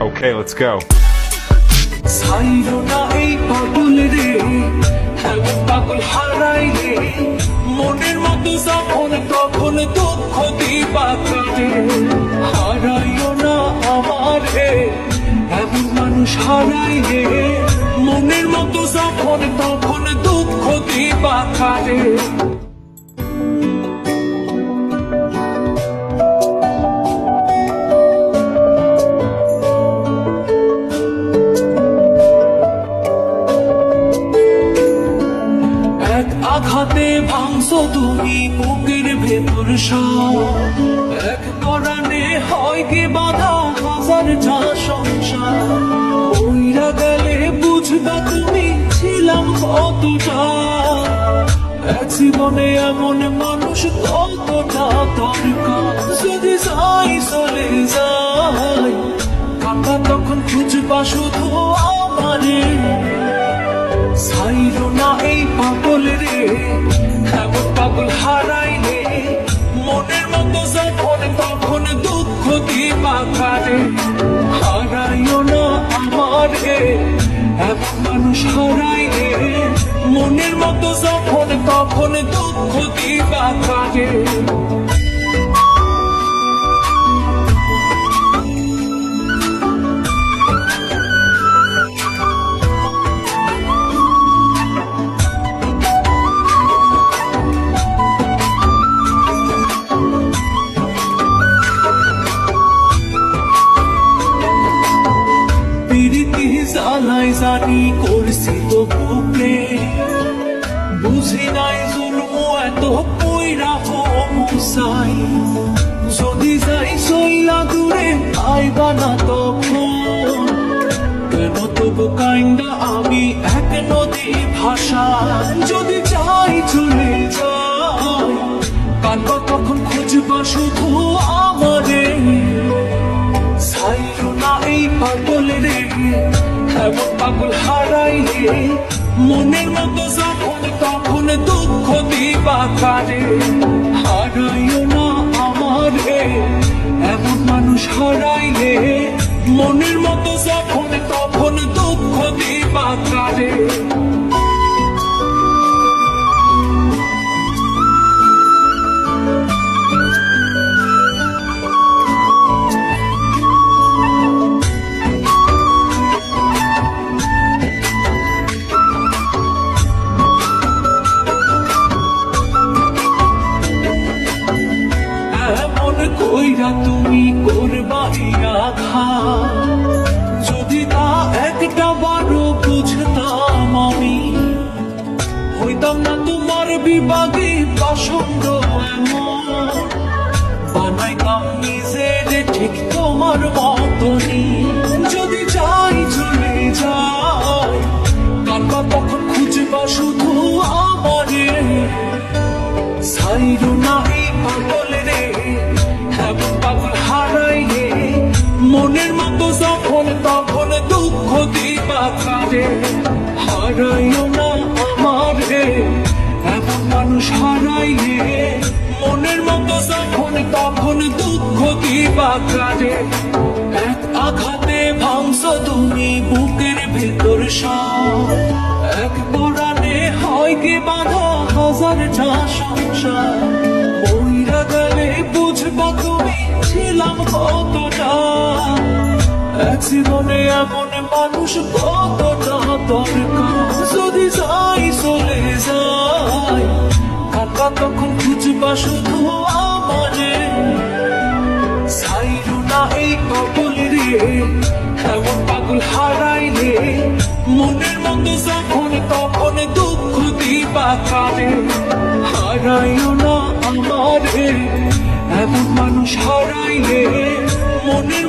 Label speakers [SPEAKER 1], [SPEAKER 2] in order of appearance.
[SPEAKER 1] Okay, let's go.
[SPEAKER 2] ছাইরো না এই পাগল রে, এমন পাগল হারাই রে, মনের মতো যখন তখন দুঃখ দিবা কারে। হারাইও না আমার রে, এমন মানুষ হারাই রে, মনের মতো যখন তখন দুঃখ দিবা কারে। আঘাতে ভাঙছো তুমি বুকের ভেতর সব, এক পরাণে হয় কি বাধা হাজারটা সংসার। ওইরা গেলে বুঝবা তুমি ছিলাম কতটা, এক জীবনে এমন মানুষ কতটা দরকার। যদি যাই চলে যাই কাকা তখন খুঁজবা শুধু আমারে। ছাইরো না এই পাগল রে, এমন পাগল হারাই রে, মনের মতো যখন তখন দুঃখ দিবা কারে। হারাইও না আমার রে, এমন মানুষ হারাই রে, মনের মতো যখন তখন দুঃখ দিবা কারে। জানাই জানি করছি তো বুকে, বুঝি নাই জুলুম এত কইরা মুসাই। যদি যাই সইলা দূরে আইবা না তখন, কেন তবু কাইন্দা আমি এক নদী ভাষা। যদি যাই চলে যাই কাঁদবা তখন খুঁজবা শুধু আমারে। ছাইরো না এই পাগল রে, এমন পাগল হারাই রে, মনের মতো যখন তখন দুঃখ দিবা কারে। হারাইও না আমার রে, এমন মানুষ হারাই রে, মনের মতো যখন তখন দুঃখ দিবা কারে। কইরা তুমি করবা আঘাত, যদি তা একটা বারো বুঝতাম আমি, হইতাম না তোমার বিবাদী পছন্দ এমন। বানাইতাম নিজের ঠিক তোমার মতনই। যদি যাই চলে যাই কাঁদবা তখন খুঁজবা শুধু আমারে। ছাইরো না এই পাগল রে, এমন পাগল হারাই রে, মনের মতো যখন তখন দুঃখ দিবা কারে। হারাইও না আমার রে, এমন মানুষ হারাই রে, মনের মতো যখন তখন দুঃখ দিবা কারে। এক আঘাতে ভাঙছো তুমি বুকের ভেতর সব, এক পরাণে হয় কি বাধা হাজারটা সংসার। ওইরা গেলে বুঝবা তুমি ছিলাম কতটা, এক জীবনে এমন মানুষ কতটা দরকার। যদি যাই চলে যাই কাকা তখন খুঁজবা শুধু আমারে। ছাইরো না এই পাগল রে, এমন পাগল হারাই রে, মনের মতো যখন তখন দুঃখ দিবা কারে। হারাইও না আমার রে, এমন মানুষ হারাই রে, মনের